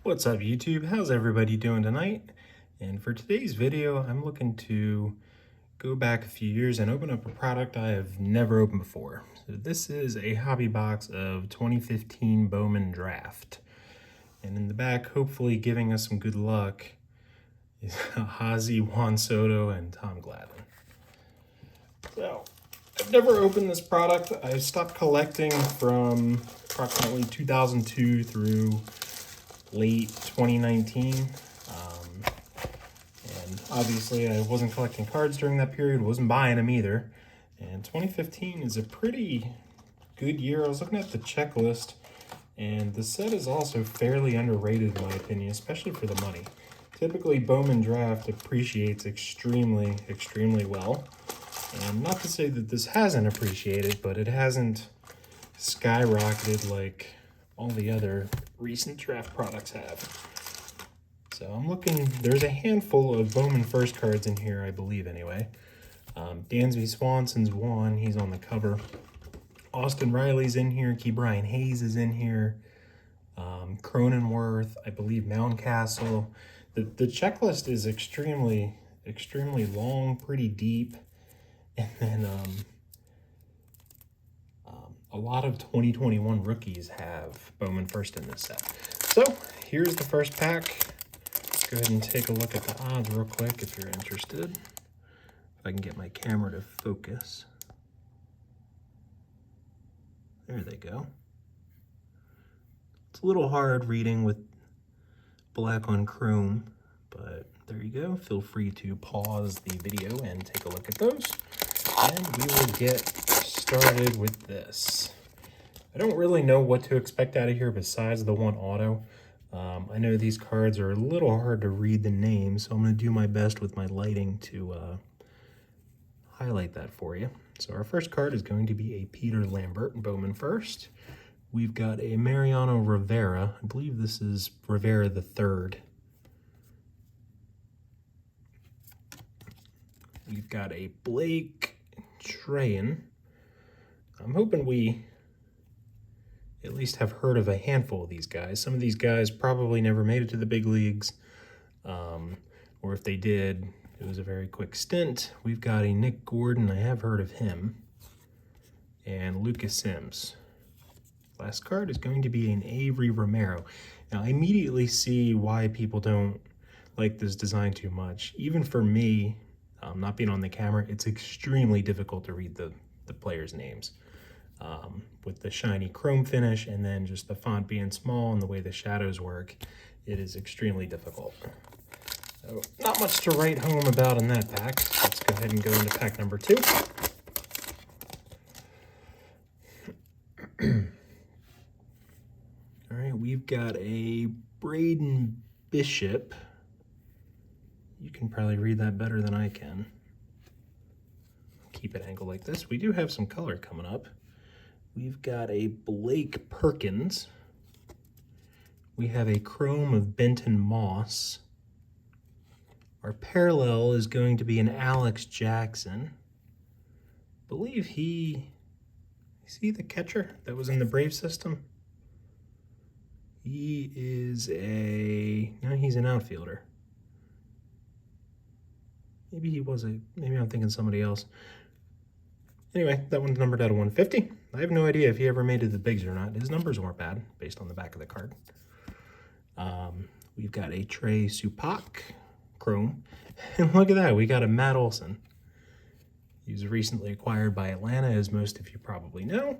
What's up YouTube? How's everybody doing tonight? And for today's video, I'm looking to go back a few years and open up a product I have never opened before. So this is a hobby box of 2015 Bowman Draft. And in the back, hopefully giving us some good luck, is Ozzie, Juan Soto, and Tom Glavine. So, I've never opened this product. I stopped collecting from approximately 2002 through late 2019. And obviously I wasn't collecting cards during that period, wasn't buying them either. And 2015 is a pretty good year. I was looking at the checklist, and the set is also fairly underrated in my opinion, especially for the money. Typically Bowman Draft appreciates extremely well. And not to say that this hasn't appreciated, but it hasn't skyrocketed like all the other recent draft products have. So I'm looking, there's a handful of Bowman first cards in here, I believe anyway. Dansby Swanson's one, he's on the cover. Austin Riley's in here, Ke'Bryan Hayes is in here. Cronenworth, I believe Mountcastle. The checklist is extremely long, pretty deep. And then a lot of 2021 rookies have Bowman first in this set. So here's the first pack. Let's go ahead and take a look at the odds real quick if you're interested. If I can get my camera to focus. There they go. It's a little hard reading with black on chrome, but there you go. Feel free to pause the video and take a look at those. And we will get started with this. I don't really know what to expect out of here besides the one auto. I know these cards are a little hard to read the names, so I'm going to do my best with my lighting to highlight that for you. So our first card is going to be a Peter Lambert, Bowman first. We've got a Mariano Rivera. I believe this is Rivera the third. We've got a Blake Trayan. I'm hoping we at least have heard of a handful of these guys. Some of these guys probably never made it to the big leagues, or if they did, it was a very quick stint. We've got a Nick Gordon, I have heard of him, and Lucas Sims. Last card is going to be an Avery Romero. Now I immediately see why people don't like this design too much. Even for me, not being on the camera, it's extremely difficult to read the players' names. With the shiny chrome finish and then just the font being small and the way the shadows work, it is extremely difficult. So not much to write home about in that pack. Let's go ahead and go into pack number 2. All right, we've got a Braden Bishop. You can probably read that better than I can. Keep it angled like this. We do have some color coming up. We've got a Blake Perkins. We have a chrome of Benton Moss. Our parallel is going to be an Alex Jackson. I believe is he the catcher that was in the Brave system? He is no, he's an outfielder. Maybe I'm thinking somebody else. Anyway, that one's numbered out of 150. I have no idea if he ever made it to the bigs or not. His numbers weren't bad, based on the back of the card. We've got a Trey Supak, chrome. And look at that, we got a Matt Olson. He was recently acquired by Atlanta, as most of you probably know.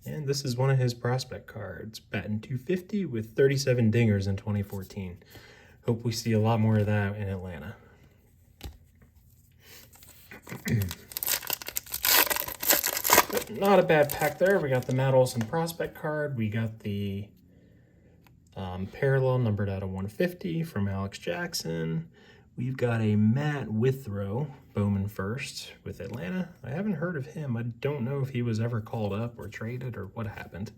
And this is one of his prospect cards, batting .250 with 37 dingers in 2014. Hope we see a lot more of that in Atlanta. Not a bad pack there. We got the Matt Olson prospect card. We got the parallel numbered out of 150 from Alex Jackson. We've got a Matt Withrow, Bowman first with Atlanta. I haven't heard of him. I don't know if he was ever called up or traded or what happened.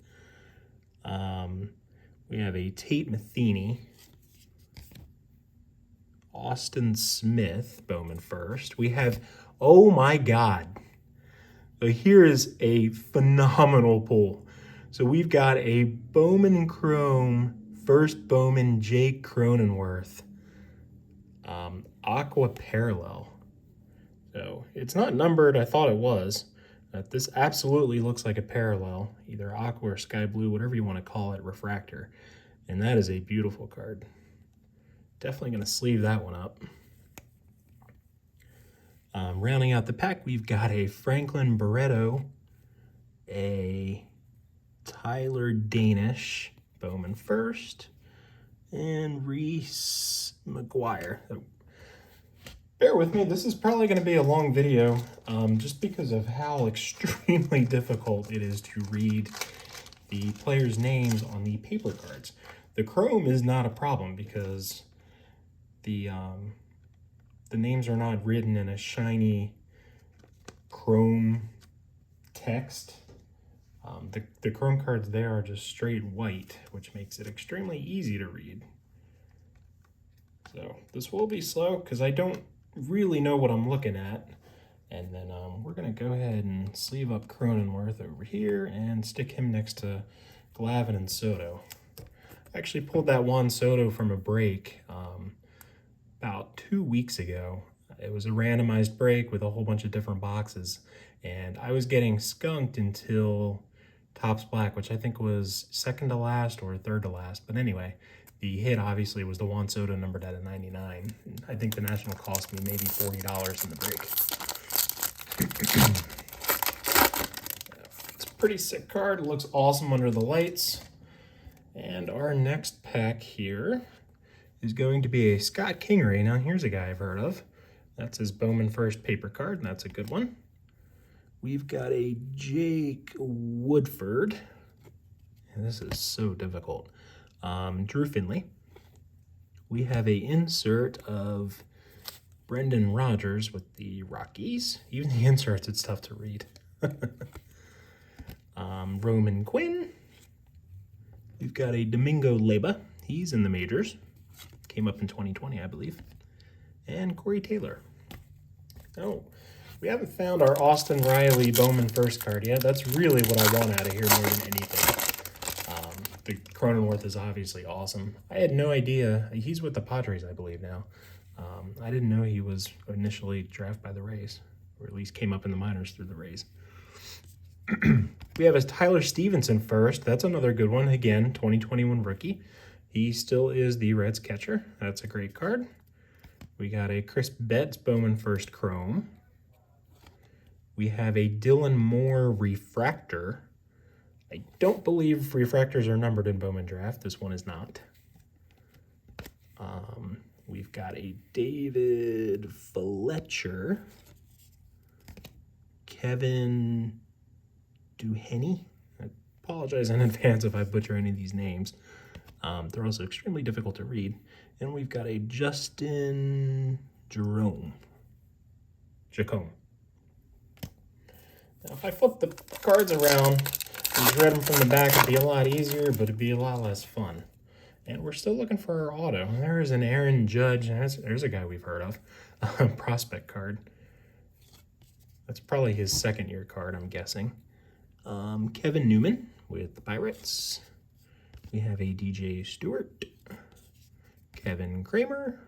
We have a Tate Matheny, Austin Smith, Bowman first. We have, oh my God. So here is a phenomenal pull. So we've got a Bowman Chrome first Bowman, Jake Cronenworth. Aqua Parallel. So it's not numbered. I thought it was. But this absolutely looks like a parallel, either aqua or sky blue, whatever you want to call it, refractor. And that is a beautiful card. Definitely going to sleeve that one up. Rounding out the pack, we've got a Franklin Barreto, a Tyler Danish, Bowman first, and Reese McGuire. So, bear with me, this is probably going to be a long video just because of how extremely difficult it is to read the players' names on the paper cards. The chrome is not a problem because the names are not written in a shiny chrome text. The chrome cards there are just straight white, which makes it extremely easy to read. So this will be slow because I don't really know what I'm looking at. And then we're going to go ahead and sleeve up Cronenworth over here and stick him next to Glavine and Soto. I actually pulled that Juan Soto from a break about 2 weeks ago. It was a randomized break with a whole bunch of different boxes, and I was getting skunked until Topps Black, which I think was second to last or third to last. But anyway, the hit obviously was the Juan Soto numbered at a 99. I think the national cost me maybe $40 in the break. It's a pretty sick card. It looks awesome under the lights. And our next pack here is going to be a Scott Kingery. Now here's a guy I've heard of. That's his Bowman first paper card, and that's a good one. We've got a Jake Woodford. And this is so difficult. Drew Finley. We have a insert of Brendan Rodgers with the Rockies. Even the inserts, it's tough to read. Roman Quinn. We've got a Domingo Leyba. He's in the majors. Came up in 2020, I believe. And Corey Taylor. Oh, we haven't found our Austin Riley Bowman first card yet. That's really what I want out of here more than anything. The Cronenworth is obviously awesome. I had no idea. He's with the Padres, I believe, now. I didn't know he was initially drafted by the Rays, or at least came up in the minors through the Rays. We have a Tyler Stevenson first. That's another good one. Again, 2021 rookie. He still is the Reds catcher. That's a great card. We got a Chris Betts Bowman first chrome. We have a Dylan Moore refractor. I don't believe refractors are numbered in Bowman Draft. This one is not. We've got a David Fletcher. Kevin Duheny. I apologize in advance if I butcher any of these names. They're also extremely difficult to read. And we've got a Justin Jacome. Now, if I flip the cards around and read them from the back, it'd be a lot easier, but it'd be a lot less fun. And we're still looking for our auto. There's an Aaron Judge. There's a guy we've heard of. Prospect card. That's probably his second-year card, I'm guessing. Kevin Newman with the Pirates. We have a DJ Stewart. Kevin Kramer.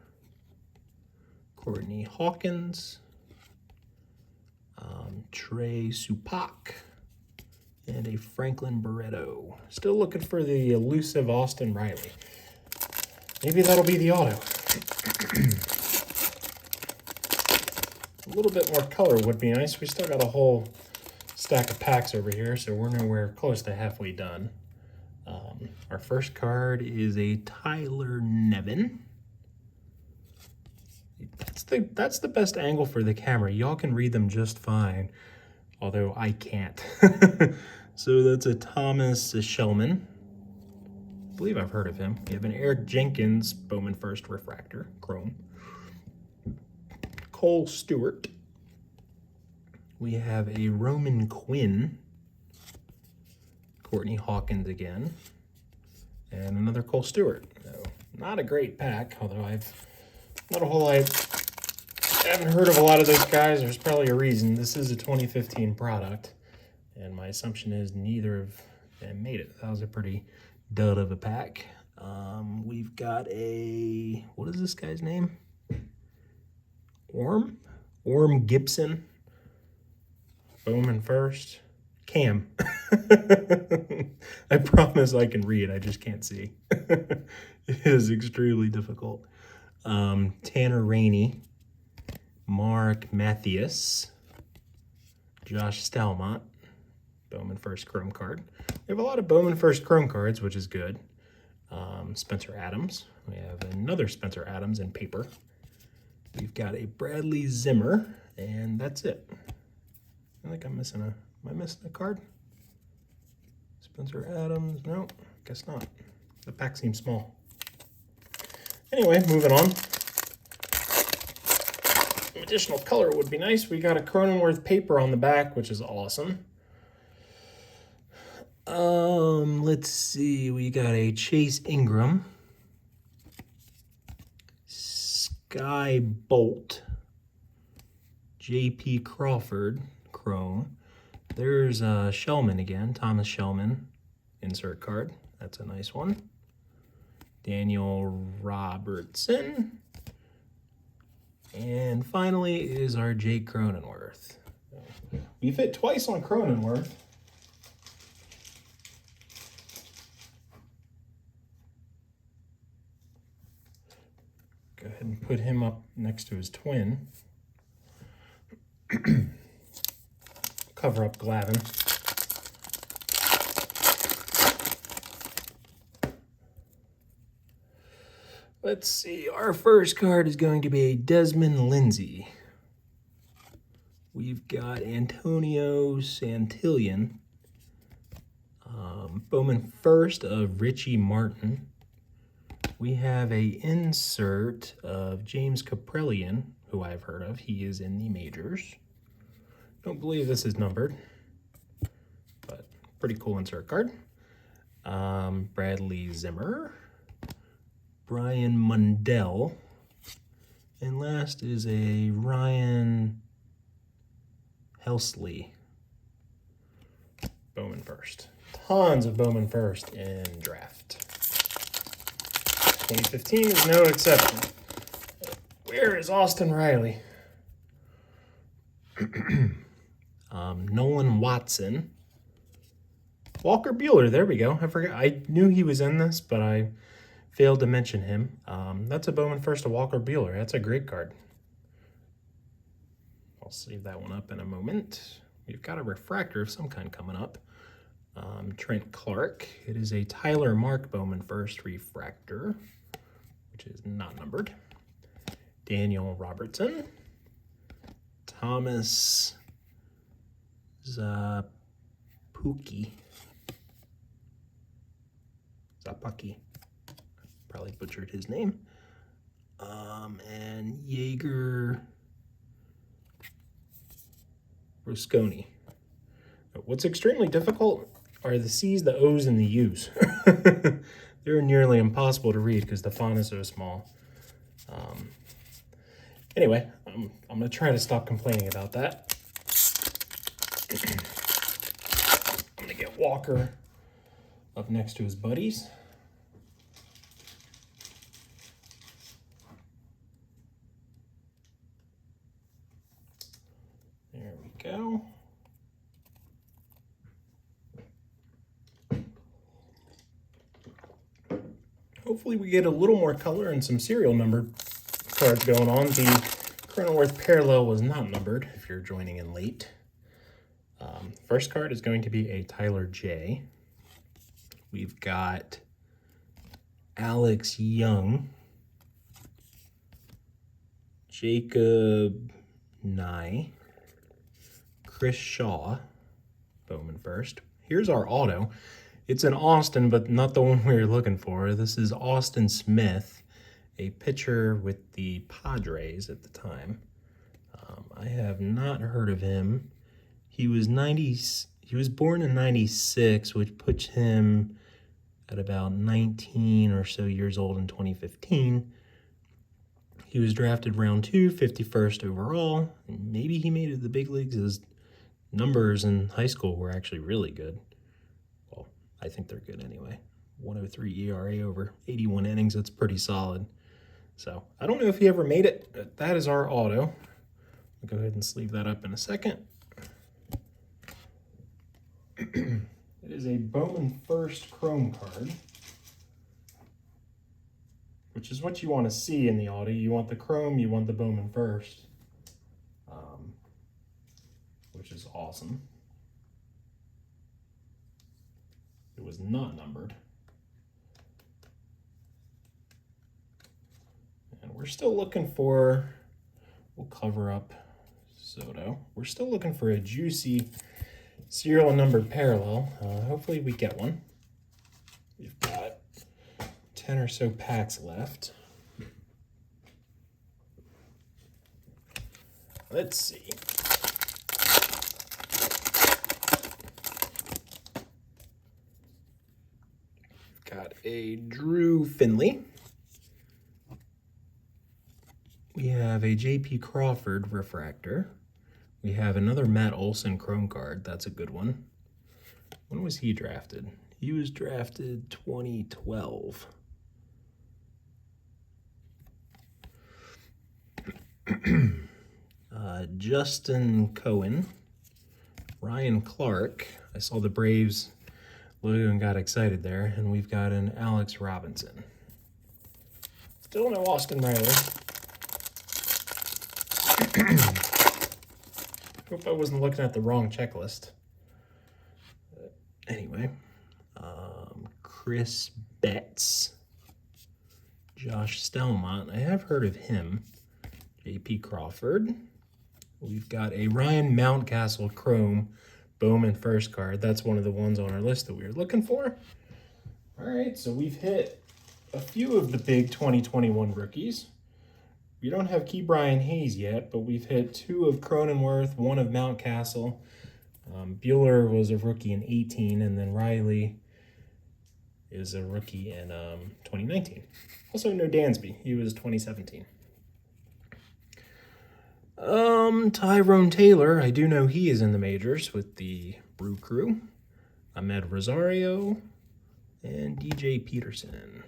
Courtney Hawkins. Trey Supak. And a Franklin Barreto. Still looking for the elusive Austin Riley. Maybe that'll be the auto. A little bit more color would be nice. We still got a whole stack of packs over here, so we're nowhere close to halfway done. Our first card is a Tyler Nevin. That's the best angle for the camera. Y'all can read them just fine, although I can't. So that's a Thomas Shellman. I believe I've heard of him. We have an Eric Jenkins Bowman first refractor, chrome. Cole Stewart. We have a Roman Quinn. Courtney Hawkins again. And another Cole Stewart. So, not a great pack, although not a whole lot. I haven't heard of a lot of those guys. There's probably a reason. This is a 2015 product, and my assumption is neither of them made it. That was a pretty dud of a pack. We've got a, what is this guy's name? Orm Gibson. Bowman first. Cam. I promise I can read, I just can't see. It is extremely difficult. Tanner Rainey. Mark Mathias. Josh Stalmont. Bowman first chrome card. We have a lot of Bowman first chrome cards, which is good. Spencer Adams. We have another Spencer Adams in paper. We've got a Bradley Zimmer, and that's it. I think I'm missing am I missing a card? Spencer Adams, no, guess not. The pack seems small. Anyway, moving on. Some additional color would be nice. We got a Cronenworth paper on the back, which is awesome. Let's see, we got a Chase Ingram, Sky Bolt, J.P. Crawford, chrome. There's Shellman again, Thomas Shellman, insert card. That's a nice one. Daniel Robertson. And finally is our Jake Cronenworth. We've hit twice on Cronenworth. Go ahead and put him up next to his twin. Cover up Glavin. Let's see, our first card is going to be a Desmond Lindsay. We've got Antonio Santillan. Bowman first of Richie Martin. We have a insert of James Kaprelian, who I've heard of. He is in the majors. Don't believe this is numbered, but pretty cool insert card. Bradley Zimmer, Brian Mundell, and last is a Ryan Helsley. Bowman first. Tons of Bowman first in draft. 2015 is no exception. Where is Austin Riley? Nolan Watson. Walker Buehler, there we go. I forgot. I knew he was in this, but I failed to mention him. That's a Bowman first to Walker Buehler. That's a great card. I'll save that one up in a moment. We've got a refractor of some kind coming up. Trent Clark. It is a Tyler Mark Bowman first refractor, which is not numbered. Daniel Robertson. Thomas Zappucki. Probably butchered his name. And Jaeger Rosconi. What's extremely difficult are the C's, the O's, and the U's. They're nearly impossible to read because the font is so small. Anyway, I'm going to try to stop complaining about that. I'm going to get Walker up next to his buddies. There we go. Hopefully we get a little more color and some serial numbered cards going on. The Cronenworth parallel was not numbered if you're joining in late. First card is going to be a Tyler J. We've got Alex Young, Jacob Nye, Chris Shaw, Bowman first. Here's our auto. It's an Austin, but not the one we were looking for. This is Austin Smith, a pitcher with the Padres at the time. I have not heard of him. He was born in 96, which puts him at about 19 or so years old in 2015. He was drafted round 2, 51st overall. Maybe he made it to the big leagues. His numbers in high school were actually really good. Well, I think they're good anyway. 103 ERA over 81 innings. That's pretty solid. So I don't know if he ever made it, but that is our auto. I'll go ahead and sleeve that up in a second. It is a Bowman First Chrome card, which is what you want to see in the auto. You want the Chrome, you want the Bowman First, which is awesome. It was not numbered. And we're still looking for, we'll cover up Soto. We're still looking for a juicy serial numbered parallel. Hopefully we get one. We've got 10 or so packs left. Let's see. We've got a Drew Finley. We have a J.P. Crawford refractor. We have another Matt Olson Chrome card. That's a good one. When was he drafted? He was drafted 2012. Justin Cohen. Ryan Clark. I saw the Braves logo and got excited there. And we've got an Alex Robinson. Still no Austin Riley. Hope I wasn't looking at the wrong checklist. Anyway, Chris Betts, Josh Stelmont. I have heard of him. J.P. Crawford. We've got a Ryan Mountcastle Chrome Bowman First card. That's one of the ones on our list that we were looking for. All right, so we've hit a few of the big 2021 rookies. We don't have Key Brian Hayes yet, but we've hit 2 of Cronenworth, 1 of Mountcastle. Bueller was a rookie in 18, and then Riley is a rookie in 2019. Also no Dansby, he was 2017. Tyrone Taylor, I do know he is in the majors with the Brew Crew. Ahmed Rosario and DJ Peterson.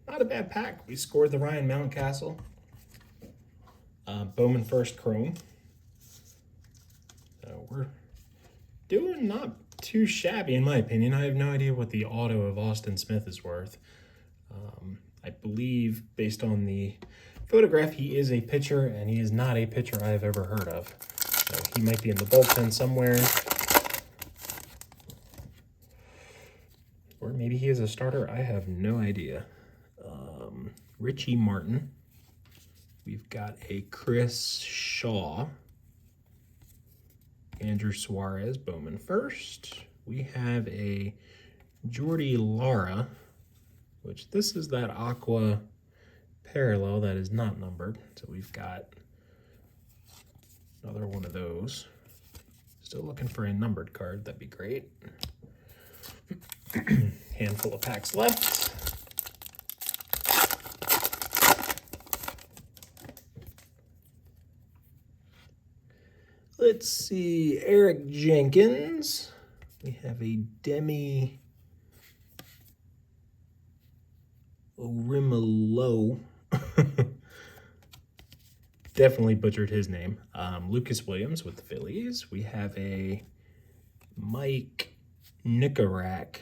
Not a bad pack. We scored the Ryan Mountcastle. Bowman First Chrome. So we're doing not too shabby in my opinion. I have no idea what the auto of Austin Smith is worth. I believe based on the photograph he is a pitcher, and he is not a pitcher I have ever heard of. So he might be in the bullpen somewhere. Or maybe he is a starter. I have no idea. Richie Martin. We've got a Chris Shaw. Andrew Suarez, Bowman First. We have a Jordy Lara, which this is that aqua parallel that is not numbered. So we've got another one of those. Still looking for a numbered card. That'd be great. Handful of packs left. Let's see, Eric Jenkins. We have a Demi Orimalo. Definitely butchered his name. Lucas Williams with the Phillies. We have a Mike Nicorak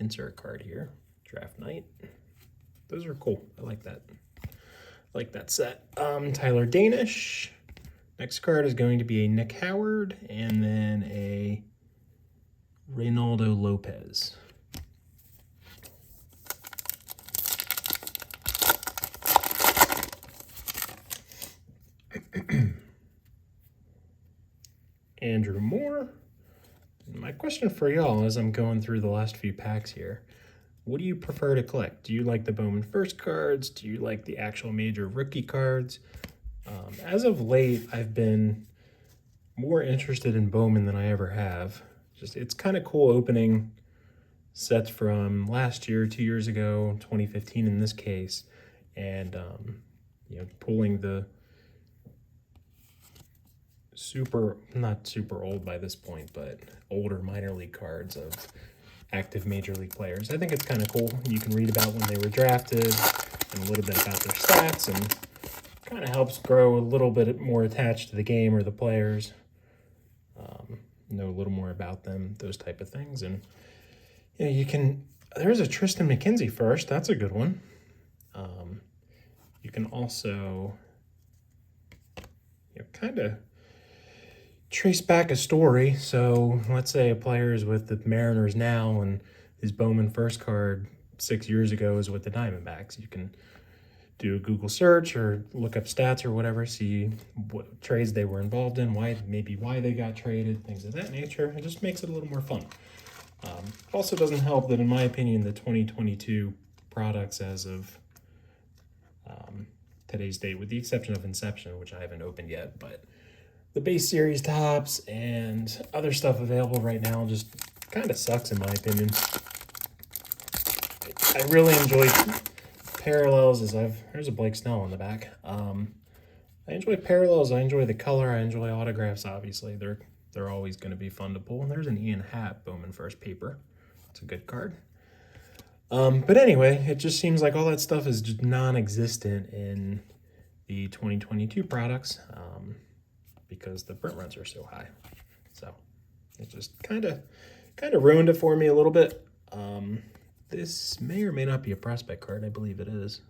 insert card here. Draft night. Those are cool. I like that. I like that set. Tyler Danish. Next card is going to be a Nick Howard and then a Renaldo Lopez. Andrew Moore. My question for y'all as I'm going through the last few packs here, what do you prefer to collect? Do you like the Bowman First cards? Do you like the actual major rookie cards? As of late, I've been more interested in Bowman than I ever have. Just it's kind of cool opening sets from last year, 2 years ago, 2015 in this case, and you know, pulling the not super old by this point, but older minor league cards of active Major League players. I think it's kind of cool. You can read about when they were drafted and a little bit about their stats, and kind of helps grow a little bit more attached to the game or the players. Know a little more about them, those type of things. And you can, there's a Tristan McKenzie first. That's a good one. You can also kind of trace back a story. So let's say a player is with the Mariners now and his Bowman first card 6 years ago is with the Diamondbacks. You can do a Google search or look up stats or whatever, see what trades they were involved in, why they got traded, things of that nature. It just makes it a little more fun. Also doesn't help that, in my opinion, the 2022 products as of today's date, with the exception of Inception, which I haven't opened yet, but the base series tops and other stuff available right now just kind of sucks, in my opinion. I really enjoy Parallels. There's a Blake Snell on the back. I enjoy Parallels. I enjoy the color. I enjoy autographs. Obviously, they're always going to be fun to pull. And there's an Ian Happ Bowman first paper. It's a good card. But anyway, it just seems like all that stuff is just non-existent in the 2022 products because the print runs are so high. So it just kind of ruined it for me a little bit. This may or may not be a prospect card. I believe it is.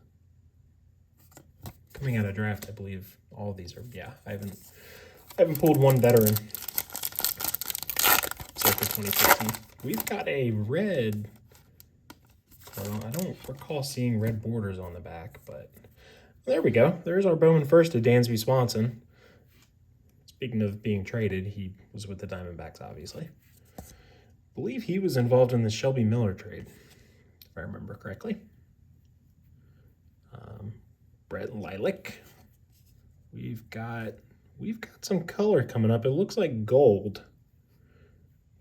Coming out of draft, I believe all of these are. Yeah, I haven't pulled one veteran except for 2015. We've got a red. Well, I don't recall seeing red borders on the back, but there we go. There's our Bowman first to Dansby Swanson. Speaking of being traded, he was with the Diamondbacks, obviously. I believe he was involved in the Shelby Miller trade, if I remember correctly. Brett Lilac. We've got some color coming up. It looks like gold.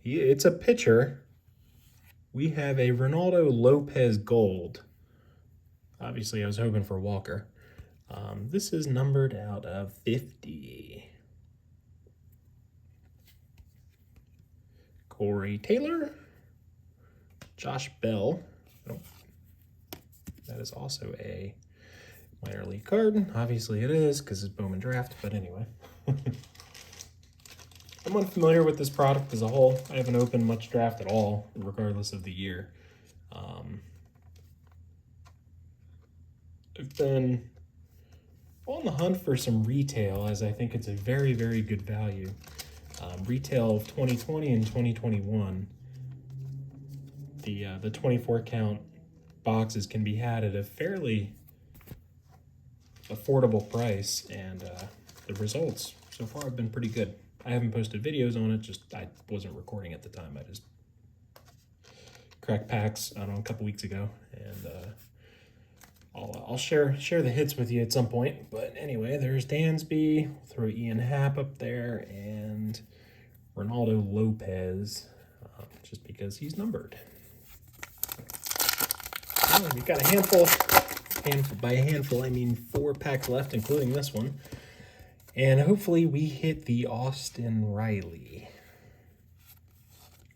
It's a pitcher. We have a Renaldo Lopez gold. Obviously, I was hoping for Walker. This is numbered out of 50. Corey Taylor. Josh Bell. Oh, that is also a minor league card. Obviously it is because it's Bowman Draft, but anyway. I'm unfamiliar with this product as a whole. I haven't opened much draft at all, regardless of the year. I've been on the hunt for some retail, as I think it's a very, very good value. Retail of 2020 and 2021. The 24 count boxes can be had at a fairly affordable price, and the results so far have been pretty good. I haven't posted videos on it, just I wasn't recording at the time. I just cracked packs, I don't know, a couple weeks ago, and I'll share the hits with you at some point. But anyway, there's Dansby. We'll throw Ian Happ up there, and Renaldo Lopez, just because he's numbered. Well, we've got a handful. By a handful, I mean 4 packs left, including this one. And hopefully we hit the Austin Riley.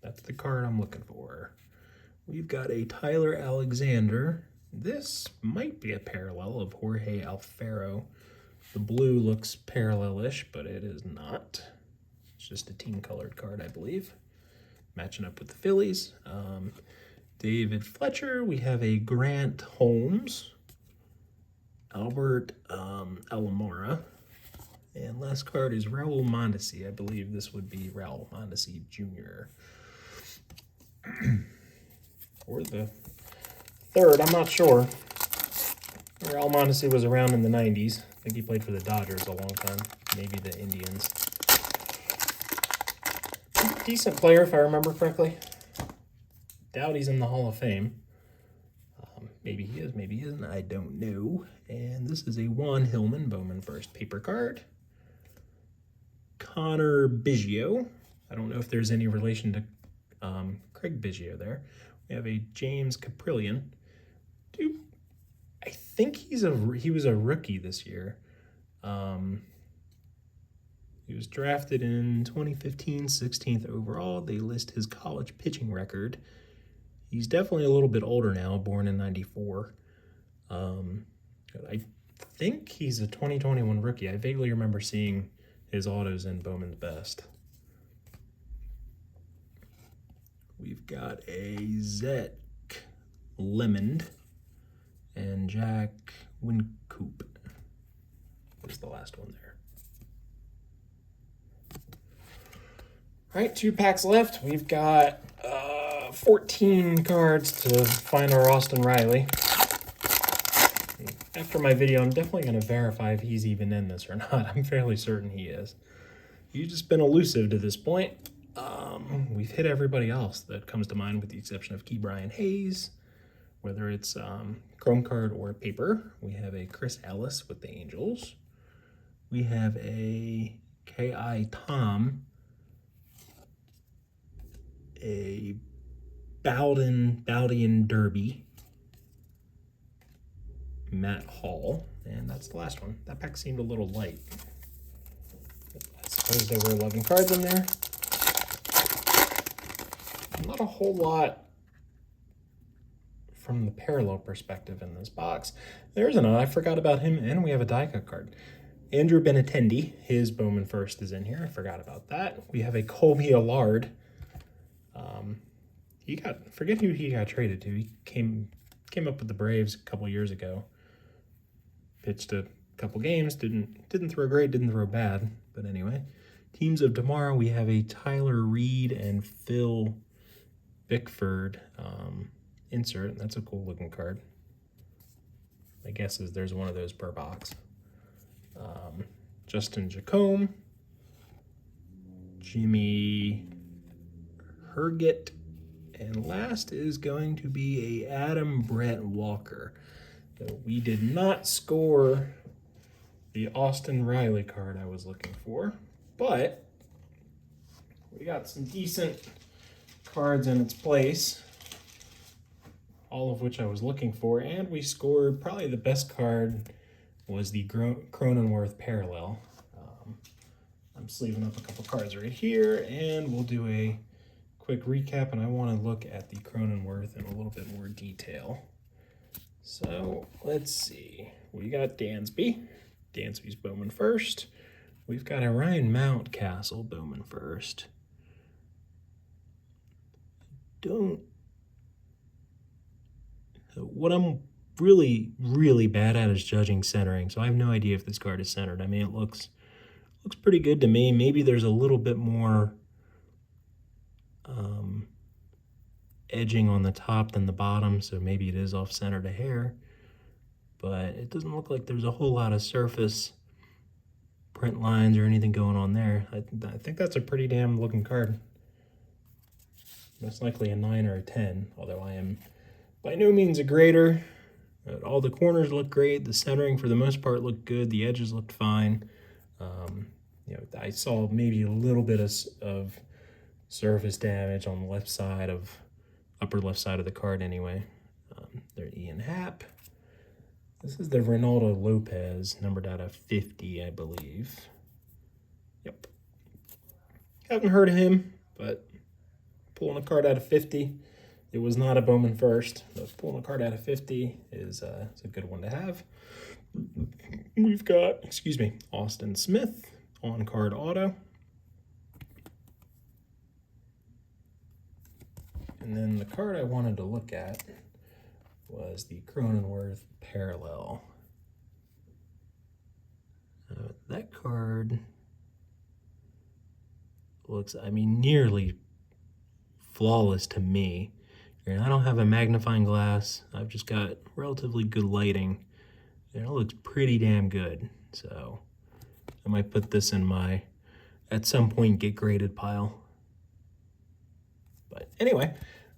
That's the card I'm looking for. We've got a Tyler Alexander. This might be a parallel of Jorge Alfaro. The blue looks parallel-ish, but it is not. It's just a team-colored card, I believe. Matching up with the Phillies. David Fletcher. We have a Grant Holmes. Albert Alomora. And last card is Raul Mondesi. I believe this would be Raul Mondesi Jr. Or the third, I'm not sure. Raul Mondesi was around in the 90s. I think he played for the Dodgers a long time. Maybe the Indians. Decent player, if I remember correctly. Doubt he's in the Hall of Fame. Maybe he is, maybe he isn't. I don't know. And this is a Juan Hillman Bowman first paper card. Connor Biggio. I don't know if there's any relation to Craig Biggio there. We have a James Caprillion. Dude, I think he was a rookie this year. He was drafted in 2015, 16th overall. They list his college pitching record. He's definitely a little bit older now, born in 94. I think he's a 2021 rookie. I vaguely remember seeing his autos in Bowman's Best. We've got a Zek Lemond and Jack Wincoop was the last one there. All right, 2 packs left. We've got 14 cards to find our Austin Riley. After my video, I'm definitely going to verify if he's even in this or not. I'm fairly certain he is. He's just been elusive to this point. We've hit everybody else that comes to mind with the exception of Ke'Bryan Hayes, whether it's chrome card or paper. We have a Chris Ellis with the Angels. We have a K.I. Tom, a Bowden Derby, Matt Hall, and that's the last one. That pack seemed a little light. I suppose there were 11 cards in there. Not a whole lot from the parallel perspective in this box. There's another, I forgot about him, and we have a die cut card. Andrew Benintendi, his Bowman First is in here. I forgot about that. We have a Colby Allard. Forget who he got traded to. He came up with the Braves a couple years ago. Pitched a couple games, didn't throw great, didn't throw bad. But anyway, teams of tomorrow, we have a Tyler Reed and Phil Bickford insert. That's a cool looking card. My guess is there's one of those per box. Justin Jacome, Jimmy Herget, and last is going to be a Adam Brett Walker. So we did not score the Austin Riley card I was looking for, but we got some decent cards in its place, all of which I was looking for, and we scored probably the best card was the Cronenworth Parallel. I'm sleeving up a couple cards right here, and we'll do a quick recap, and I want to look at the Cronenworth in a little bit more detail. So let's see. We got Dansby. Dansby's Bowman First. We've got a Ryan Mountcastle Bowman First. What I'm really bad at is judging centering, so I have no idea if this card is centered. I mean, it looks pretty good to me. Maybe there's a little bit more edging on the top than the bottom, so maybe it is off center to hair, but it doesn't look like there's a whole lot of surface print lines or anything going on there. I think that's a pretty damn looking card. Most likely a 9 or a 10, although I am by no means a grader. All the corners look great. The centering for the most part looked good. The edges looked fine. I saw maybe a little bit of surface damage on the left side of upper left side of the card anyway. There's Ian Happ. This is the Renaldo Lopez, numbered out of 50, I believe. Yep. Haven't heard of him, but pulling a card out of 50. It was not a Bowman First, but pulling a card out of 50 is a good one to have. We've got, Austin Smith on card auto. And then the card I wanted to look at was the Cronenworth Parallel. That card looks, nearly flawless to me. And I don't have a magnifying glass. I've just got relatively good lighting. And it looks pretty damn good. So I might put this in my, at some point, get graded pile. But anyway,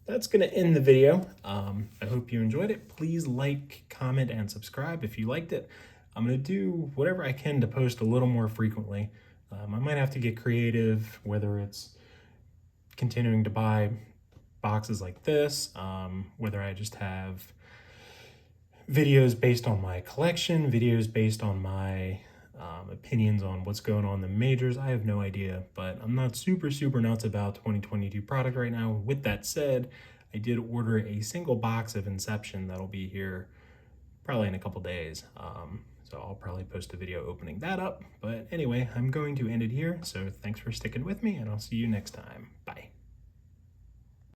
that's going to end the video. I hope you enjoyed it. Please like, comment, and subscribe if you liked it. I'm going to do whatever I can to post a little more frequently. I might have to get creative, whether it's continuing to buy boxes like this, whether I just have videos based on my collection, videos based on my opinions on what's going on in the majors. I have no idea, but I'm not super nuts about 2022 product right now. With that said, I did order a single box of Inception that'll be here probably in a couple days. So I'll probably post a video opening that up. But anyway, I'm going to end it here. So thanks for sticking with me, and I'll see you next time. Bye.